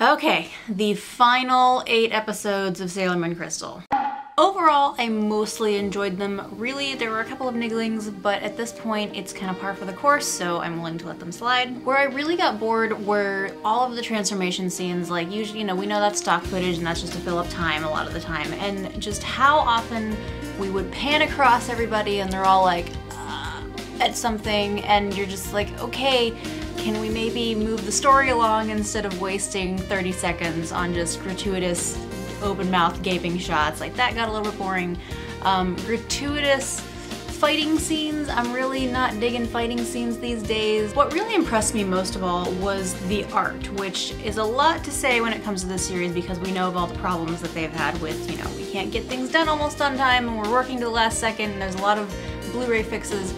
Okay, the final 8 episodes of Sailor Moon Crystal. Overall, I mostly enjoyed them. Really, there were a couple of nigglings, but at this point, it's kind of par for the course, so I'm willing to let them slide. Where I really got bored were all of the transformation scenes. Like, usually, you know, we know that's stock footage and that's just to fill up time a lot of the time, and just how often we would pan across everybody and they're all like, at something, and you're just like, okay, can we maybe move the story along instead of wasting 30 seconds on just gratuitous open-mouthed gaping shots? Like, that got a little bit boring. Gratuitous fighting scenes, I'm really not digging fighting scenes these days. What really impressed me most of all was the art, which is a lot to say when it comes to this series because we know of all the problems that they've had with, you know, we can't get things done almost on time and we're working to the last second and there's a lot of Blu-ray fixes.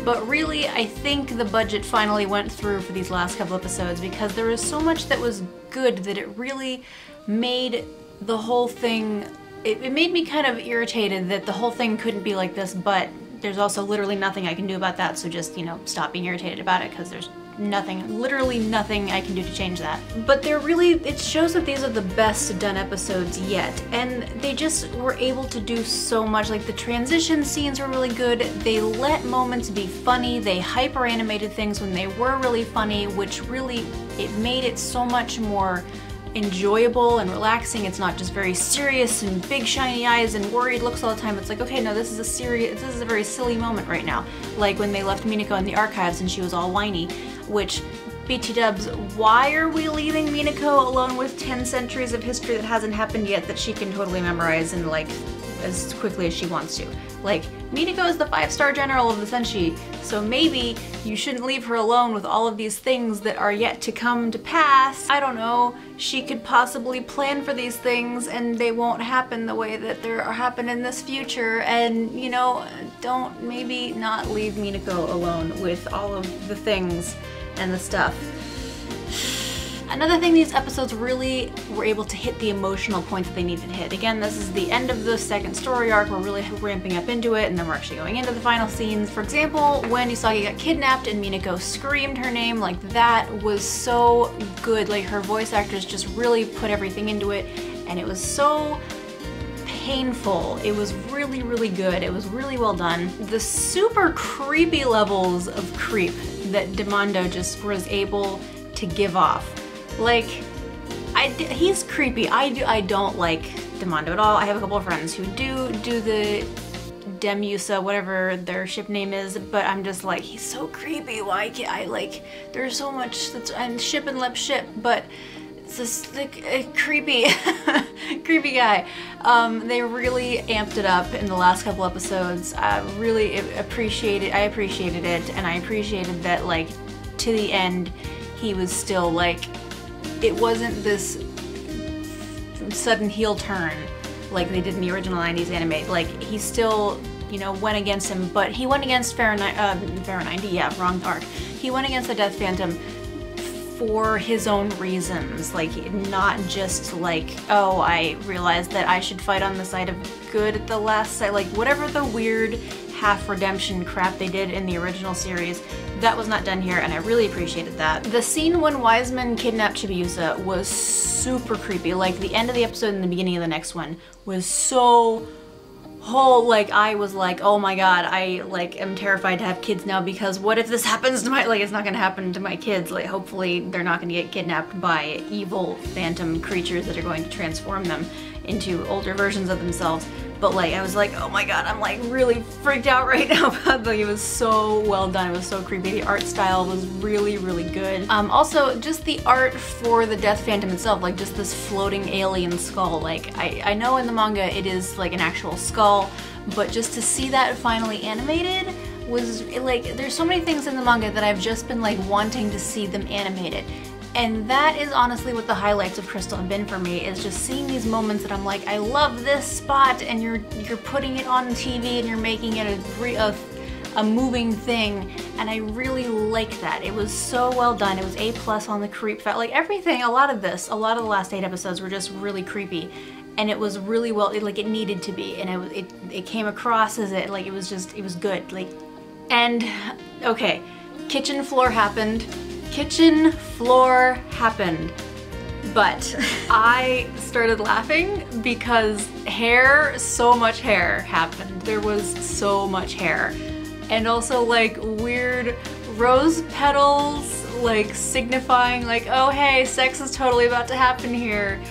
But really, I think the budget finally went through for these last couple episodes because there was so much that was good that it really made the whole thing, it made me kind of irritated that the whole thing couldn't be like this, but there's also literally nothing I can do about that, so just, you know, stop being irritated about it because there's nothing, literally nothing I can do to change that. But they're really, it shows that these are the best done episodes yet, and they just were able to do so much. Like, the transition scenes were really good, they let moments be funny, they hyper animated things when they were really funny, which really, it made it so much more enjoyable and relaxing. It's not just very serious and big shiny eyes and worried looks all the time. It's like, okay, no, this is a very silly moment right now. Like when they left Minako in the archives and she was all whiny, which, BT dubs, why are we leaving Minako alone with 10 centuries of history that hasn't happened yet that she can totally memorize and like as quickly as she wants to? Like, Minako is the 5-star general of the Senshi, so maybe you shouldn't leave her alone with all of these things that are yet to come to pass. I don't know, she could possibly plan for these things and they won't happen the way that they're happen in this future, and, you know, don't maybe not leave Minako alone with all of the things and the stuff. Another thing, these episodes really were able to hit the emotional points that they needed to hit. Again, this is the end of the second story arc, we're really ramping up into it, and then we're actually going into the final scenes. For example, when Usagi got kidnapped and Minako screamed her name, like, that was so good. Like, her voice actors just really put everything into it, and it was so painful. It was really, really good. It was really well done. The super creepy levels of creep that Demando just was able to give off. Like, he's creepy. I don't like Demando at all. I have a couple of friends who do the Demusa, whatever their ship name is, but I'm just like, he's so creepy. Why can't I, like, there's so much that's, I'm ship and lip ship, but it's just like a creepy, creepy guy. They really amped it up in the last couple episodes. I appreciated it, and I appreciated that, like, to the end, he was still like, it wasn't this sudden heel turn like they did in the original 90s anime. Like, he still, you know, went against him, but he went against Pharaoh 90, yeah, wrong arc. He went against the Death Phantom for his own reasons, like, not just like, oh, I realized that I should fight on the side of good at the last side, like, whatever the weird half redemption crap they did in the original series, that was not done here, and I really appreciated that. The scene when Wiseman kidnapped Chibiusa was super creepy. Like, the end of the episode and the beginning of the next one was so like, I was like, oh my god, I, like, am terrified to have kids now because what if this happens to my, like, it's not gonna happen to my kids. Like, hopefully they're not gonna get kidnapped by evil phantom creatures that are going to transform them into older versions of themselves. But, like, I was like, oh my god, I'm, like, really freaked out right now about, like, it was so well done, it was so creepy. The art style was really, really good. Also, just the art for the Death Phantom itself, like, just this floating alien skull. Like, I know in the manga it is, like, an actual skull, but just to see that finally animated was, like, there's so many things in the manga that I've just been, like, wanting to see them animated. And that is honestly what the highlights of Crystal have been for me, is just seeing these moments that I'm like, I love this spot, and you're putting it on TV and you're making it a moving thing, and I really like that. It was so well done. It was A+ on the creep factor. Like, everything, a lot of the last 8 episodes were just really creepy, and it was really well, like, it needed to be, and it came across as it, like, it was good. Like, and okay, kitchen floor happened. Kitchen floor happened. But I started laughing because so much hair happened. There was so much hair. And also like weird rose petals, like signifying like, oh hey, sex is totally about to happen here.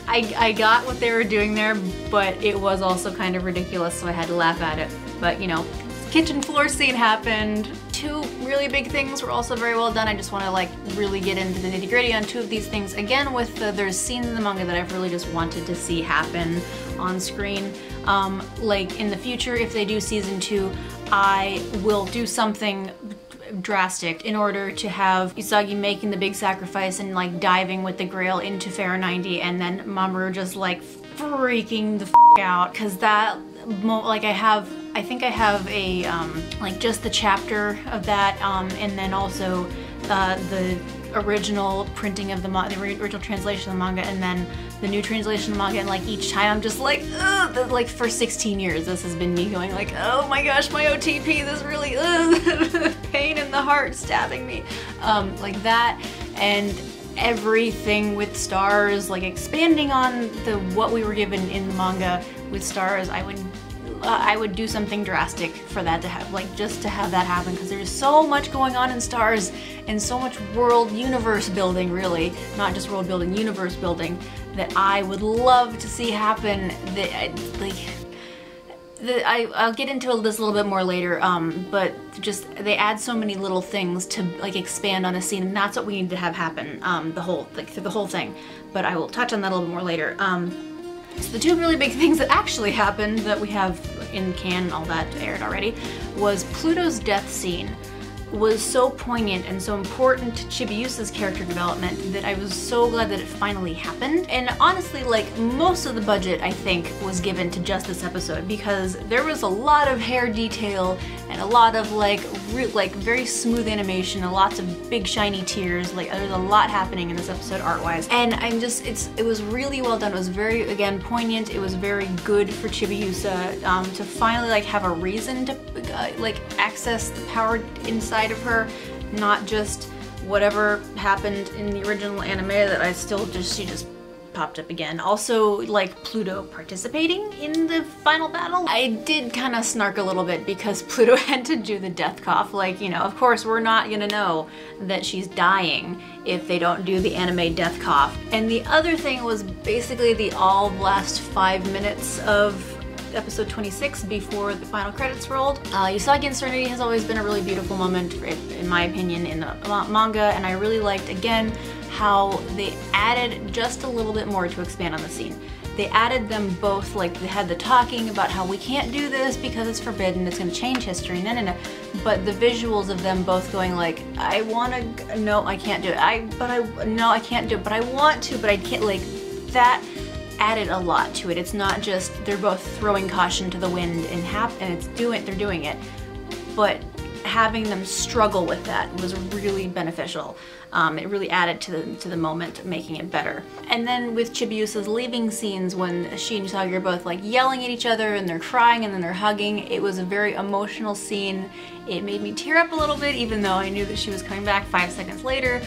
I got what they were doing there, but it was also kind of ridiculous, so I had to laugh at it. But you know, kitchen floor scene happened. Two really big things were also very well done. I just want to like really get into the nitty-gritty on two of these things. Again, with there's scenes in the manga that I've really just wanted to see happen on screen. Like in the future, if they do season 2, I will do something drastic in order to have Usagi making the big sacrifice and like diving with the Grail into Pharaoh 90, and then Mamoru just like freaking the f out, because that like I think I have a like just the chapter of that, and then also the original printing of the original translation of the manga, and then the new translation of the manga, and like each time I'm just like, ugh, like for 16 years this has been me going like, oh my gosh, my OTP, this really, ugh, pain in the heart stabbing me, like that, and everything with stars, like expanding on what we were given in the manga with stars. I would do something drastic for that to have, like just to have that happen, because there's so much going on in stars and so much world universe building, really, not just world building, universe building, that I would love to see happen. That I'll get into this a little bit more later, but just they add so many little things to like expand on a scene, and that's what we need to have happen through the whole thing. But I will touch on that a little bit more later. So the two really big things that actually happened that we have in canon, all that aired already, was Pluto's death scene was so poignant and so important to Chibiusa's character development that I was so glad that it finally happened. And honestly, like, most of the budget, I think, was given to just this episode, because there was a lot of hair detail and a lot of like very smooth animation and lots of big shiny tears. Like, there's a lot happening in this episode art-wise, and it was really well done. It was very, again, poignant. It was very good for Chibiusa to finally like have a reason to like access the power inside of her, not just whatever happened in the original anime that she just popped up again. Also, like, Pluto participating in the final battle. I did kind of snark a little bit because Pluto had to do the death cough. Like, you know, of course we're not gonna know that she's dying if they don't do the anime death cough. And the other thing was basically the last 5 minutes of episode 26 before the final credits rolled. Usagi and Serenity has always been a really beautiful moment, in my opinion, in the manga, and I really liked, again, how they added just a little bit more to expand on the scene. They added them both, like, they had the talking about how we can't do this because it's forbidden, it's gonna change history, no, but the visuals of them both going like, I wanna, no, I can't do it, no, I can't do it, but I want to, but I can't, like, that added a lot to it. It's not just they're both throwing caution to the wind and they're doing it, but having them struggle with that was really beneficial. It really added to the moment, making it better. And then with Chibiusa's leaving scenes, when she and Usagi are both like yelling at each other and they're crying and then they're hugging, it was a very emotional scene. It made me tear up a little bit, even though I knew that she was coming back 5 seconds later.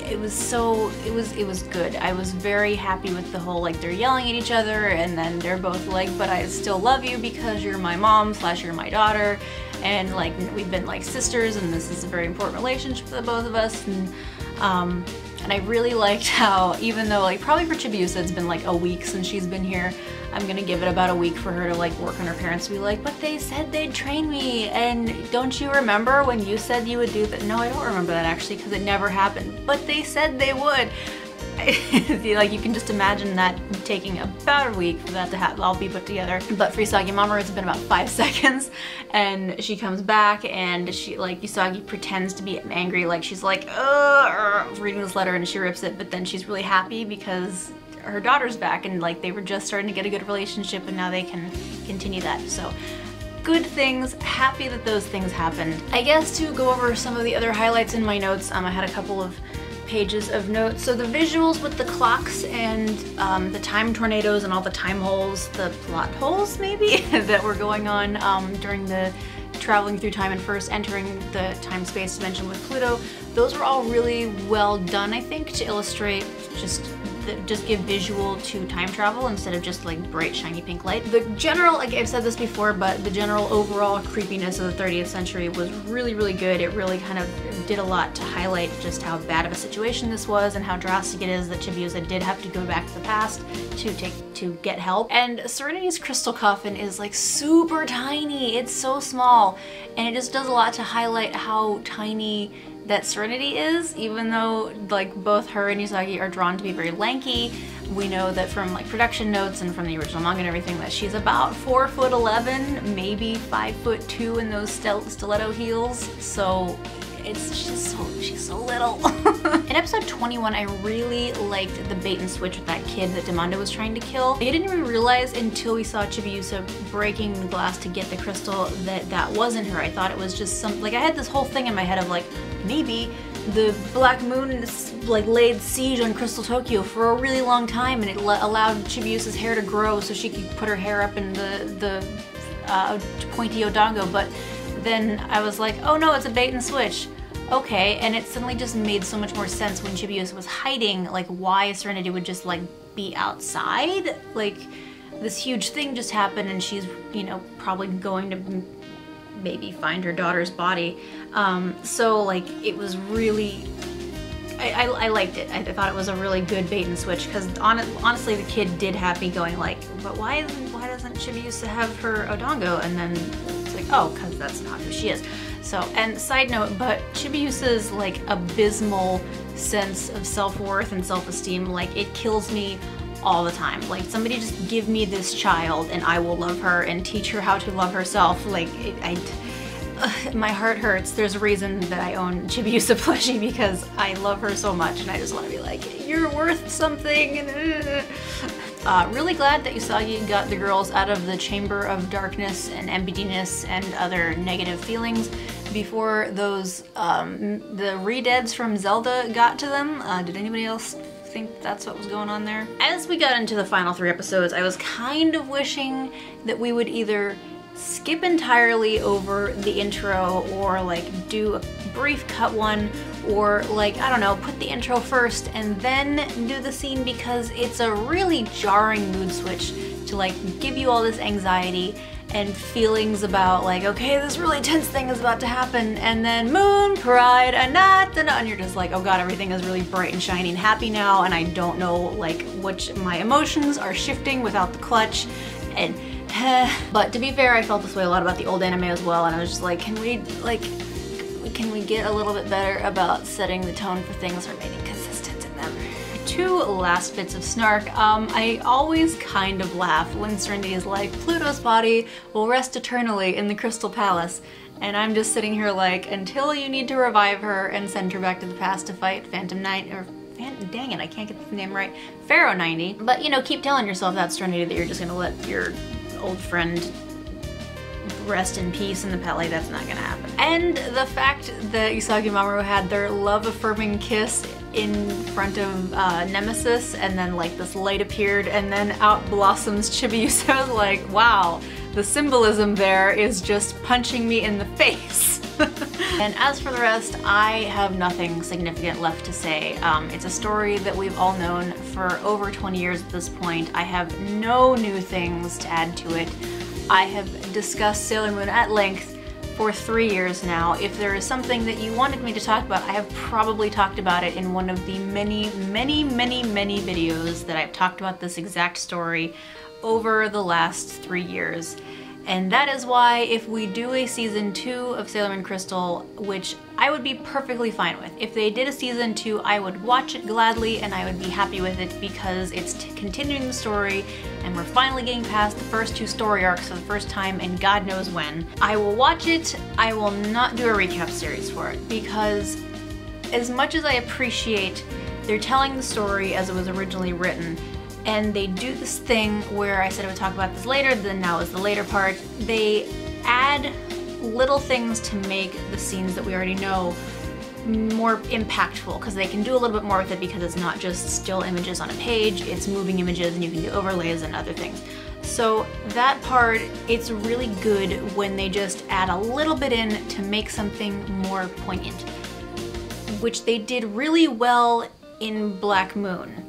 It was good. I was very happy with the whole, like, they're yelling at each other and then they're both like, but I still love you because you're my mom / you're my daughter, and like we've been like sisters and this is a very important relationship for the both of us. And I really liked how, even though like probably for Chibiusa it's been like a week since she's been here, I'm gonna give it about a week for her to like work on her parents to be like, but they said they'd train me, and don't you remember when you said you would do that? No, I don't remember that actually, because it never happened, but they said they would. Like, you can just imagine that taking about a week for that to all be put together. But for Usagi Mamoru, it's been about 5 seconds, and she comes back and she, like, Usagi pretends to be angry, like she's like, reading this letter, and she rips it, but then she's really happy because her daughter's back, and like they were just starting to get a good relationship and now they can continue that. So good things, happy that those things happened. I guess to go over some of the other highlights in my notes, I had a couple of pages of notes. So the visuals with the clocks and the time tornadoes and all the time holes, the plot holes maybe, that were going on during the traveling through time and first entering the time-space dimension with Pluto. Those were all really well done, I think, to illustrate just give visual to time travel instead of just like bright shiny pink light. The general, like I've said this before, but the general overall creepiness of the 30th century was really, really good. It really kind of did a lot to highlight just how bad of a situation this was and how drastic it is that Chibiusa did have to go back to the past to get help. And Serenity's crystal coffin is like super tiny. It's so small, and it just does a lot to highlight how tiny that Serenity is, even though like both her and Usagi are drawn to be very lanky. We know that from like production notes and from the original manga and everything that she's about 4'11", maybe 5'2" in those stiletto heels. So she's so little. In episode 21, I really liked the bait and switch with that kid that Demando was trying to kill. I didn't even realize until we saw Chibiusa breaking the glass to get the crystal that that wasn't her. I thought it was just some, like I had this whole thing in my head of like, maybe the Black Moon like laid siege on Crystal Tokyo for a really long time, and it allowed Chibiusa's hair to grow so she could put her hair up in the pointy Odango. But then I was like, oh no, it's a bait and switch. Okay, and it suddenly just made so much more sense when Chibiusa was hiding, like why Serenity would just like be outside. Like this huge thing just happened and she's, you know, probably going to maybe find her daughter's body. So like it was really, I liked it. I thought it was a really good bait and switch, because honestly the kid did have me going like, but why doesn't Chibiusa have her Odango? And then it's like, oh, because that's not who she is. So, and side note, but Chibiusa's like abysmal sense of self-worth and self-esteem, like it kills me all the time. Like somebody just give me this child and I will love her and teach her how to love herself. Like my heart hurts. There's a reason that I own Chibiusa plushie, because I love her so much and I just want to be like, you're worth something. Really glad that Usagi got the girls out of the chamber of darkness and emptiness and other negative feelings before those the redeads from Zelda got to them. Did anybody else think that's what was going on there? As we got into the final 3 episodes, I was kind of wishing that we would either skip entirely over the intro or like do a brief cut one, or like, I don't know, put the intro first and then do the scene, because it's a really jarring mood switch to like give you all this anxiety and feelings about like, okay, this really tense thing is about to happen, and then moon, pride, and you're just like, oh god, everything is really bright and shiny and happy now, and I don't know like which my emotions are shifting without the clutch. And but to be fair, I felt this way a lot about the old anime as well, and I was just like, can we get a little bit better about setting the tone for things or making consistent in them? 2 last bits of snark. I always kind of laugh when Serenity is like, Pluto's body will rest eternally in the Crystal Palace, and I'm just sitting here like, until you need to revive her and send her back to the past to fight Phantom Knight, or dang it, I can't get the name right, Pharaoh 90. But you know, keep telling yourself that, Serenity, that you're just gonna let your old friend rest in peace in the pet. Like, that's not gonna happen. And the fact that Usagi and Mamoru had their love-affirming kiss in front of Nemesis, and then like this light appeared and then out blossoms Chibiusa. I was like, wow, the symbolism there is just punching me in the face. And as for the rest, I have nothing significant left to say. It's a story that we've all known for over 20 years at this point. I have no new things to add to it. I have discussed Sailor Moon at length for 3 years now. If there is something that you wanted me to talk about, I have probably talked about it in one of the many videos that I've talked about this exact story over the last 3 years. And that is why if we do a season 2 of Sailor Moon Crystal, which I would be perfectly fine with. If they did a season 2, I would watch it gladly and I would be happy with it, because it's continuing the story and we're finally getting past the first 2 story arcs for the first time in God knows when. I will watch it. I will not do a recap series for it, because as much as I appreciate they're telling the story as it was originally written, and they do this thing where I said I would talk about this later, then now is the later part. They add little things to make the scenes that we already know more impactful, because they can do a little bit more with it, because it's not just still images on a page, it's moving images and you can do overlays and other things. So that part, it's really good when they just add a little bit in to make something more poignant. which they did really well in Black Moon.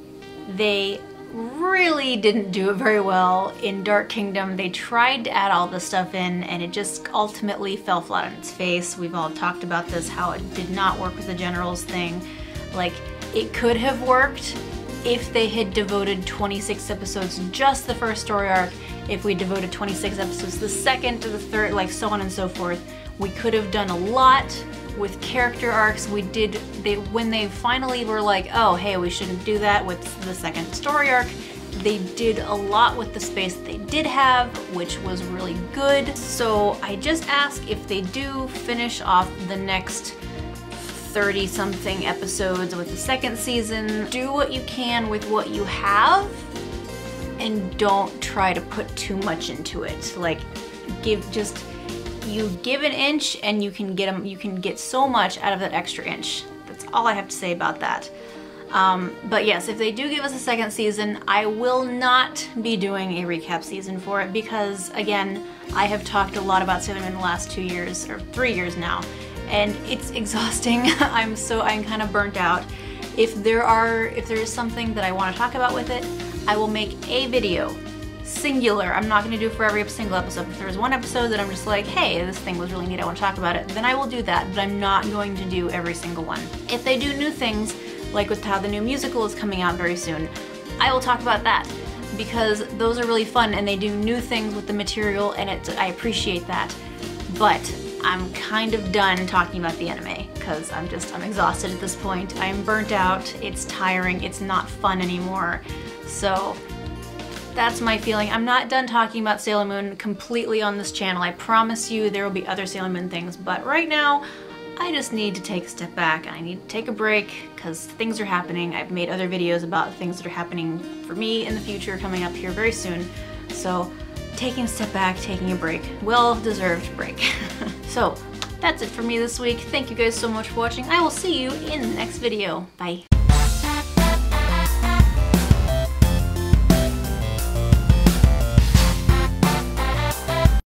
They really didn't do it very well in Dark Kingdom. They tried to add all this stuff in and it just ultimately fell flat on its face. We've all talked about this, how it did not work with the generals thing. Like, it could have worked if they had devoted 26 episodes just the first story arc, if we devoted 26 episodes the second to the third, like so on and so forth. We could have done a lot with character arcs. When they finally were like, oh hey, we shouldn't do that with the second story arc, they did a lot with the space that they did have, which was really good. So I just ask, if they do finish off the next 30-something episodes with the second season, do what you can with what you have and don't try to put too much into it. Like, you give an inch and you can get so much out of that extra inch. That's all I have to say about that. But yes, if they do give us a second season, I will not be doing a recap season for it because, again, I have talked a lot about Sailor Moon in the last 2 years, or 3 years now, and it's exhausting. I'm kind of burnt out. If there is something that I want to talk about with it, I will make a video. Singular. I'm not going to do it for every single episode. If there's one episode that I'm just like, hey, this thing was really neat, I want to talk about it, then I will do that, but I'm not going to do every single one. If they do new things, like with how the new musical is coming out very soon, I will talk about that, because those are really fun and they do new things with the material and I appreciate that. But I'm kind of done talking about the anime because I'm exhausted at this point. I'm burnt out, it's tiring, it's not fun anymore. So that's my feeling. I'm not done talking about Sailor Moon completely on this channel. I promise you there will be other Sailor Moon things, but right now I just need to take a step back and I need to take a break because things are happening. I've made other videos about things that are happening for me in the future coming up here very soon. So taking a step back, taking a break, well-deserved break. So that's it for me this week. Thank you guys so much for watching. I will see you in the next video. Bye.